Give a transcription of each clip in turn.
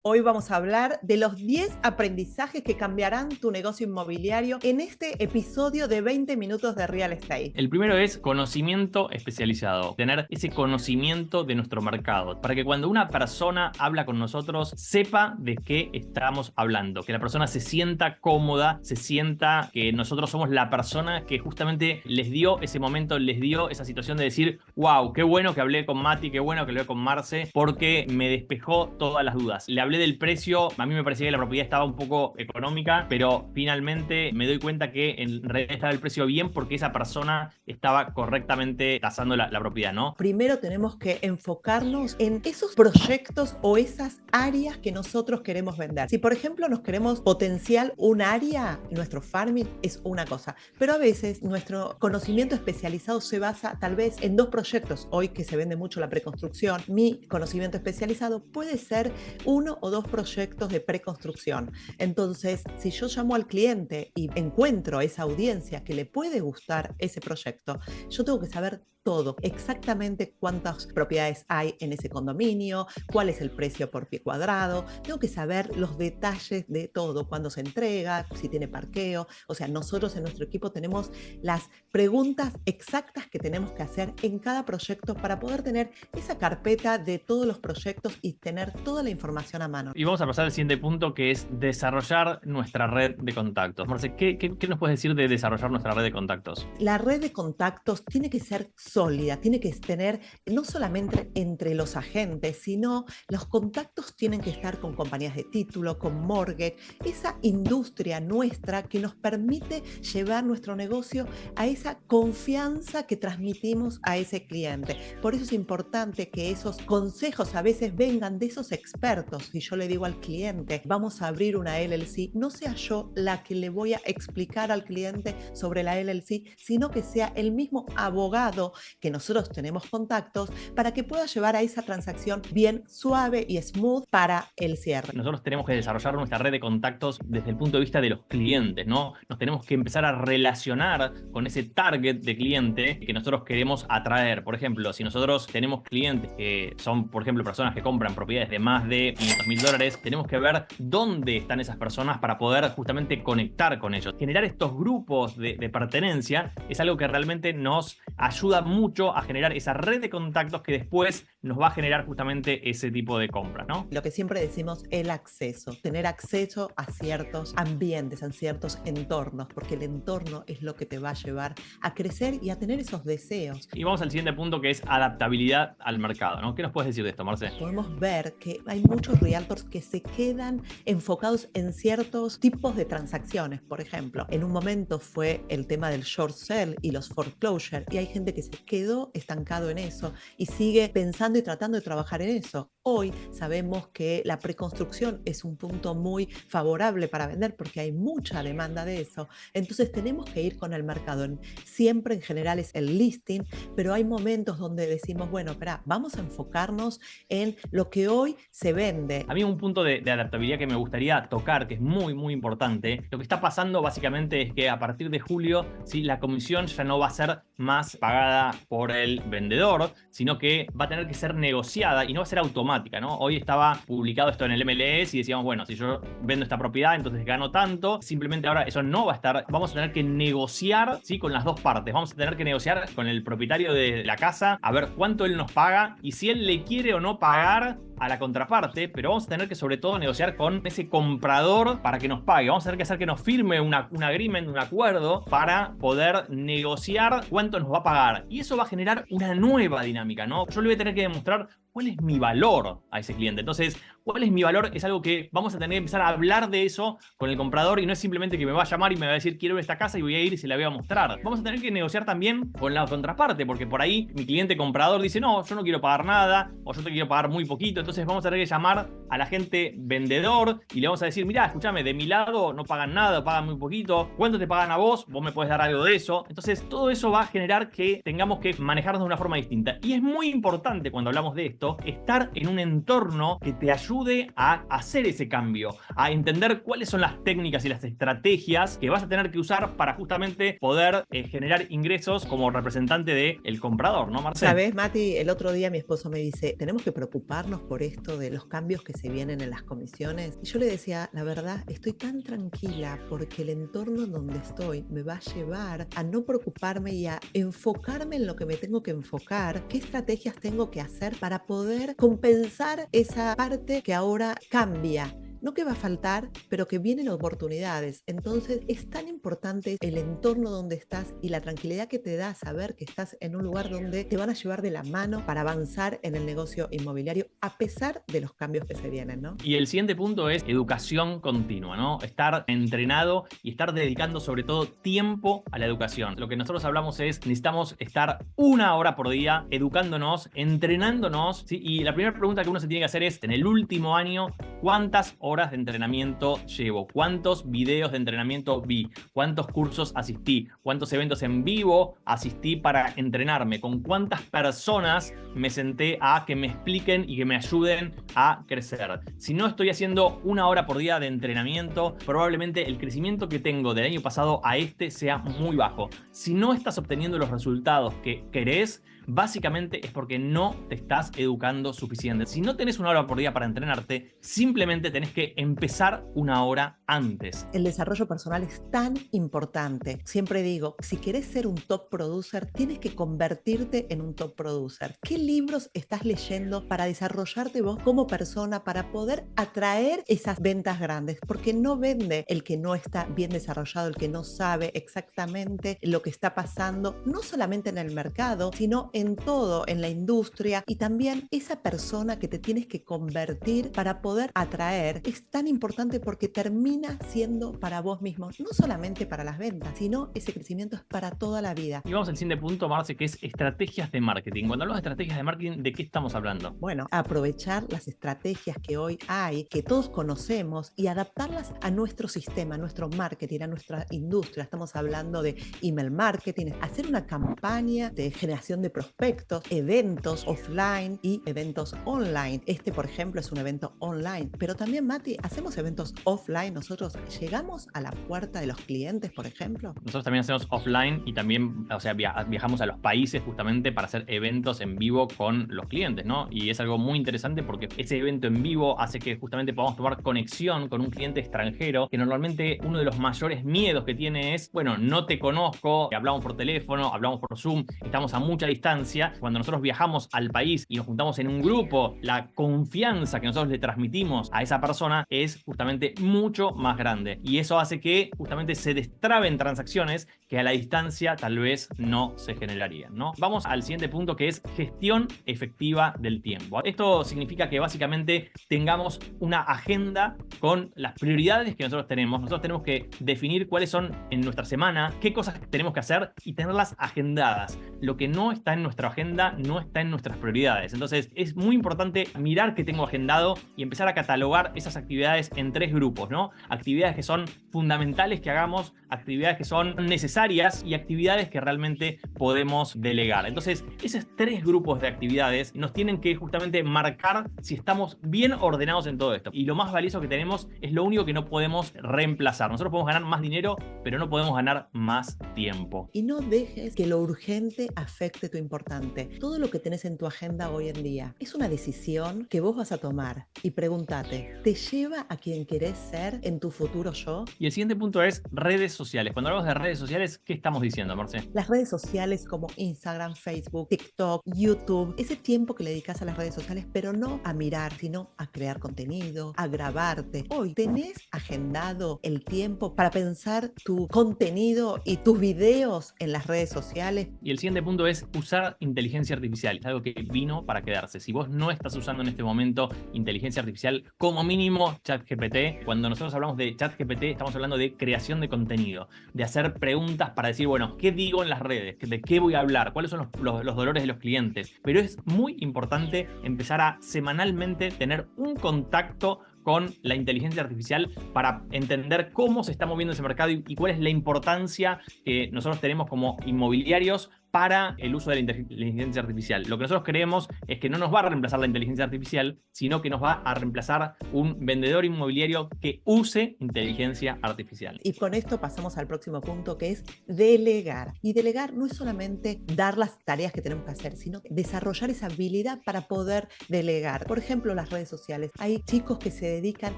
Hoy vamos a hablar de los 10 aprendizajes que cambiarán tu negocio inmobiliario en este episodio de 20 minutos de Real Estate. El primero es conocimiento especializado, tener ese conocimiento de nuestro mercado, para que cuando una persona habla con nosotros sepa de qué estamos hablando, que la persona se sienta cómoda, se sienta que nosotros somos la persona que justamente les dio ese momento, les dio esa situación de decir, wow, qué bueno que hablé con Mati, qué bueno que hablé con Marce, porque me despejó todas las dudas. Le hablé del precio, a mí me parecía que la propiedad estaba un poco económica, pero finalmente me doy cuenta que en realidad estaba el precio bien porque esa persona estaba correctamente tasando la propiedad, ¿no? Primero tenemos que enfocarnos en esos proyectos o esas áreas que nosotros queremos vender. Si por ejemplo nos queremos potenciar un área, nuestro farming es una cosa, pero a veces nuestro conocimiento especializado se basa tal vez en dos proyectos. Hoy que se vende mucho la preconstrucción, mi conocimiento especializado puede ser uno o dos proyectos de preconstrucción. Entonces, si yo llamo al cliente y encuentro a esa audiencia que le puede gustar ese proyecto, yo tengo que saber todo, exactamente cuántas propiedades hay en ese condominio, cuál es el precio por pie cuadrado, tengo que saber los detalles de todo, cuándo se entrega, si tiene parqueo. O sea, nosotros en nuestro equipo tenemos las preguntas exactas que tenemos que hacer en cada proyecto para poder tener esa carpeta de todos los proyectos y tener toda la información a mano. Y vamos a pasar al siguiente punto, que es desarrollar nuestra red de contactos. Marce, ¿qué nos puedes decir de desarrollar nuestra red de contactos? La red de contactos tiene que ser sólida, tiene que tener no solamente entre los agentes, sino los contactos tienen que estar con compañías de título, con mortgage, esa industria nuestra que nos permite llevar nuestro negocio a esa confianza que transmitimos a ese cliente. Por eso es importante que esos consejos a veces vengan de esos expertos. Si yo le digo al cliente, vamos a abrir una LLC, no sea yo la que le voy a explicar al cliente sobre la LLC, sino que sea el mismo abogado que nosotros tenemos contactos para que pueda llevar a esa transacción bien suave y smooth para el cierre. Nosotros tenemos que desarrollar nuestra red de contactos desde el punto de vista de los clientes, ¿no? Nos tenemos que empezar a relacionar con ese target de cliente que nosotros queremos atraer. Por ejemplo, si nosotros tenemos clientes que son, por ejemplo, personas que compran propiedades de más de $500,000, tenemos que ver dónde están esas personas para poder justamente conectar con ellos. Generar estos grupos de pertenencia es algo que realmente nos ayuda mucho a generar esa red de contactos que después nos va a generar justamente ese tipo de compras, ¿no? Lo que siempre decimos, el acceso, tener acceso a ciertos ambientes, a ciertos entornos, porque el entorno es lo que te va a llevar a crecer y a tener esos deseos. Y vamos al siguiente punto, que es adaptabilidad al mercado, ¿no? ¿Qué nos puedes decir de esto, Marce? Podemos ver que hay muchos realtors que se quedan enfocados en ciertos tipos de transacciones. Por ejemplo, en un momento fue el tema del short sale y los foreclosure, y hay gente que se quedó estancado en eso y sigue pensando y tratando de trabajar en eso. Hoy sabemos que la preconstrucción es un punto muy favorable para vender porque hay mucha demanda de eso. Entonces tenemos que ir con el mercado. Siempre en general es el listing, pero hay momentos donde decimos, bueno, espera, vamos a enfocarnos en lo que hoy se vende. A mí un punto de adaptabilidad que me gustaría tocar, que es muy, muy importante, lo que está pasando básicamente es que a partir de julio, ¿sí?, la comisión ya no va a ser más pagada por el vendedor, sino que va a tener que ser negociada y no va a ser automática, ¿no? Hoy estaba publicado esto en el MLS y decíamos, bueno, si yo vendo esta propiedad, entonces gano tanto. Simplemente ahora eso no va a estar, vamos a tener que negociar, ¿sí?, con las dos partes. Vamos a tener que negociar con el propietario de la casa a ver cuánto él nos paga y si él le quiere o no pagar a la contraparte, pero vamos a tener que sobre todo negociar con ese comprador para que nos pague. Vamos a tener que hacer que nos firme un agreement, un acuerdo para poder negociar cuánto nos va a pagar. Y eso va a generar una nueva dinámica, ¿no? Yo le voy a tener que demostrar cuál es mi valor a ese cliente. Entonces, cuál es mi valor es algo que vamos a tener que empezar a hablar de eso con el comprador y no es simplemente que me va a llamar y me va a decir quiero ver esta casa y voy a ir y se la voy a mostrar. Vamos a tener que negociar también con la contraparte, porque por ahí mi cliente comprador dice no, yo no quiero pagar nada o yo te quiero pagar muy poquito. Entonces vamos a tener que llamar a la gente vendedor y le vamos a decir, mirá, escúchame, de mi lado no pagan nada, pagan muy poquito. ¿Cuánto te pagan a vos? Vos me podés dar algo de eso. Entonces todo eso va a generar que tengamos que manejarnos de una forma distinta. Y es muy importante cuando hablamos de esto, estar en un entorno que te ayude ayude a hacer ese cambio, a entender cuáles son las técnicas y las estrategias que vas a tener que usar para justamente poder generar ingresos como representante del comprador, ¿no, Marce? ¿Sabes, Mati? El otro día mi esposo me dice, tenemos que preocuparnos por esto de los cambios que se vienen en las comisiones. Y yo le decía, la verdad, estoy tan tranquila porque el entorno donde estoy me va a llevar a no preocuparme y a enfocarme en lo que me tengo que enfocar, qué estrategias tengo que hacer para poder compensar esa parte que ahora cambia. No que va a faltar, pero que vienen oportunidades. Entonces es tan importante el entorno donde estás y la tranquilidad que te da saber que estás en un lugar donde te van a llevar de la mano para avanzar en el negocio inmobiliario a pesar de los cambios que se vienen, ¿no? Y el siguiente punto es educación continua, ¿no? Estar entrenado y estar dedicando sobre todo tiempo a la educación. Lo que nosotros hablamos es, necesitamos estar 1 hora por día educándonos, entrenándonos, ¿sí? Y la primera pregunta que uno se tiene que hacer es, en el último año, ¿cuántas horas de entrenamiento llevo? ¿Cuántos videos de entrenamiento vi? ¿Cuántos cursos asistí? ¿Cuántos eventos en vivo asistí para entrenarme? ¿Con cuántas personas me senté a que me expliquen y que me ayuden a crecer? Si no estoy haciendo 1 hora por día de entrenamiento, probablemente el crecimiento que tengo del año pasado a este sea muy bajo. Si no estás obteniendo los resultados que querés, básicamente es porque no te estás educando suficiente. Si no tenés 1 hora por día para entrenarte, simplemente tenés que empezar 1 hora antes. El desarrollo personal es tan importante. Siempre digo, si querés ser un top producer, tienes que convertirte en un top producer. ¿Qué libros estás leyendo para desarrollarte vos como persona, para poder atraer esas ventas grandes? Porque no vende el que no está bien desarrollado, el que no sabe exactamente lo que está pasando, no solamente en el mercado, sino en todo, en la industria, y también esa persona que te tienes que convertir para poder atraer es tan importante porque termina siendo para vos mismo, no solamente para las ventas, sino ese crecimiento es para toda la vida. Y vamos al siguiente punto, Marce, que es estrategias de marketing. Cuando hablamos de estrategias de marketing, ¿de qué estamos hablando? Bueno, aprovechar las estrategias que hoy hay, que todos conocemos, y adaptarlas a nuestro sistema, a nuestro marketing, a nuestra industria. Estamos hablando de email marketing, hacer una campaña de generación de prospectos, eventos offline y eventos online. Este, por ejemplo, es un evento online, pero también, Mati, hacemos eventos offline. Nosotros llegamos a la puerta de los clientes, por ejemplo. Nosotros también hacemos offline y también, o sea, viajamos a los países justamente para hacer eventos en vivo con los clientes, ¿no? Y es algo muy interesante porque ese evento en vivo hace que justamente podamos tomar conexión con un cliente extranjero, que normalmente uno de los mayores miedos que tiene es, bueno, no te conozco, hablamos por teléfono, hablamos por Zoom, estamos a mucha distancia. Cuando nosotros viajamos al país y nos juntamos en un grupo, la confianza que nosotros le transmitimos a esa persona es justamente mucho más grande. Y eso hace que justamente se destraben transacciones que a la distancia tal vez no se generarían, ¿no? Vamos al siguiente punto, que es gestión efectiva del tiempo. Esto significa que básicamente tengamos una agenda con las prioridades que nosotros tenemos. Nosotros tenemos que definir cuáles son en nuestra semana, qué cosas tenemos que hacer y tenerlas agendadas. Lo que no está en nuestra agenda no está en nuestras prioridades. Entonces es muy importante mirar qué tengo agendado y empezar a catalogar esas actividades en 3 grupos, ¿no? Actividades que son fundamentales que hagamos, actividades que son necesarias y actividades que realmente podemos delegar. Entonces, esos 3 grupos de actividades nos tienen que justamente marcar si estamos bien ordenados en todo esto. Y lo más valioso que tenemos es lo único que no podemos reemplazar. Nosotros podemos ganar más dinero, pero no podemos ganar más tiempo. Y no dejes que lo urgente afecte tu importante. Todo lo que tenés en tu agenda hoy en día es una decisión que vos vas a tomar. Y pregúntate, ¿te lleva a quien querés ser en tu futuro yo? Y el siguiente punto es redes sociales. Cuando hablamos de redes sociales, ¿qué estamos diciendo, Marce? Las redes sociales como Instagram, Facebook, TikTok, YouTube, ese tiempo que le dedicas a las redes sociales, pero no a mirar, sino a crear contenido, a grabarte. Hoy, ¿tenés agendado el tiempo para pensar tu contenido y tus videos en las redes sociales? Y el siguiente punto es usar inteligencia artificial. Es algo que vino para quedarse. Si vos no estás usando en este momento inteligencia artificial, como mínimo ChatGPT, cuando nosotros hablamos de ChatGPT, estamos hablando de creación de contenido, de hacer preguntas para decir, bueno, ¿qué digo en las redes? ¿De qué voy a hablar? ¿Cuáles son los dolores de los clientes? Pero es muy importante empezar a semanalmente tener un contacto con la inteligencia artificial para entender cómo se está moviendo ese mercado y cuál es la importancia que nosotros tenemos como inmobiliarios para el uso de la inteligencia artificial. Lo que nosotros creemos es que no nos va a reemplazar la inteligencia artificial, sino que nos va a reemplazar un vendedor inmobiliario que use inteligencia artificial. Y con esto pasamos al próximo punto, que es delegar. Y delegar no es solamente dar las tareas que tenemos que hacer, sino desarrollar esa habilidad para poder delegar. Por ejemplo, las redes sociales. Hay chicos que se dedican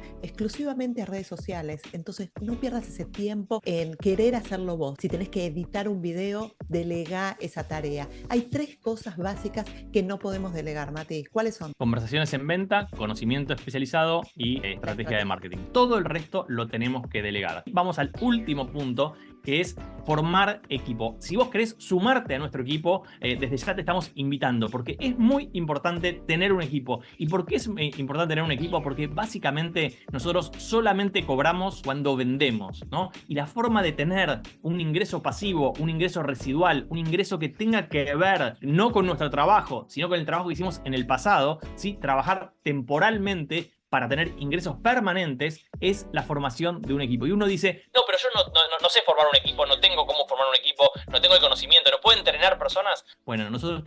exclusivamente a redes sociales, entonces no pierdas ese tiempo en querer hacerlo vos. Si tenés que editar un video, delega esa tarea. Hay 3 cosas básicas que no podemos delegar, Mati. ¿Cuáles son? Conversaciones en venta, conocimiento especializado y estrategia de marketing. Todo el resto lo tenemos que delegar. Vamos al último punto, que es formar equipo. Si vos querés sumarte a nuestro equipo, desde ya te estamos invitando, porque es muy importante tener un equipo. ¿Y por qué es importante tener un equipo? Porque básicamente nosotros solamente cobramos cuando vendemos, ¿no? Y la forma de tener un ingreso pasivo, un ingreso residual, un ingreso que tenga que ver no con nuestro trabajo, sino con el trabajo que hicimos en el pasado, ¿sí? Trabajar temporalmente para tener ingresos permanentes es la formación de un equipo. Y uno dice, no, pero yo no sé formar un equipo, no tengo cómo formar un equipo, no tengo el conocimiento, no puedo entrenar personas. Bueno, nosotros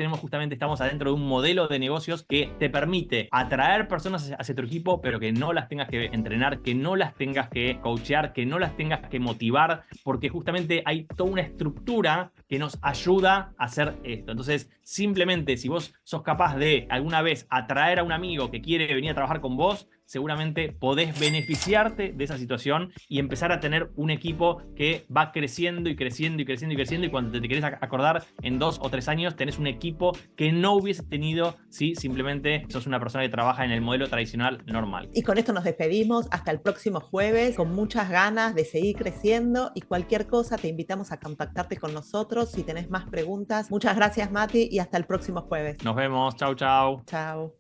estamos adentro de un modelo de negocios que te permite atraer personas hacia tu equipo, pero que no las tengas que entrenar, que no las tengas que coachear, que no las tengas que motivar, porque justamente hay toda una estructura que nos ayuda a hacer esto. Entonces, simplemente si vos sos capaz de alguna vez atraer a un amigo que quiere venir a trabajar con vos, seguramente podés beneficiarte de esa situación y empezar a tener un equipo que va creciendo y creciendo y creciendo y creciendo, y cuando te querés acordar, en 2 o 3 años tenés un equipo que no hubieses tenido si simplemente sos una persona que trabaja en el modelo tradicional normal. Y con esto nos despedimos hasta el próximo jueves, con muchas ganas de seguir creciendo, y cualquier cosa te invitamos a contactarte con nosotros si tenés más preguntas. Muchas gracias, Mati, y hasta el próximo jueves. Nos vemos, chau, chau. Chao.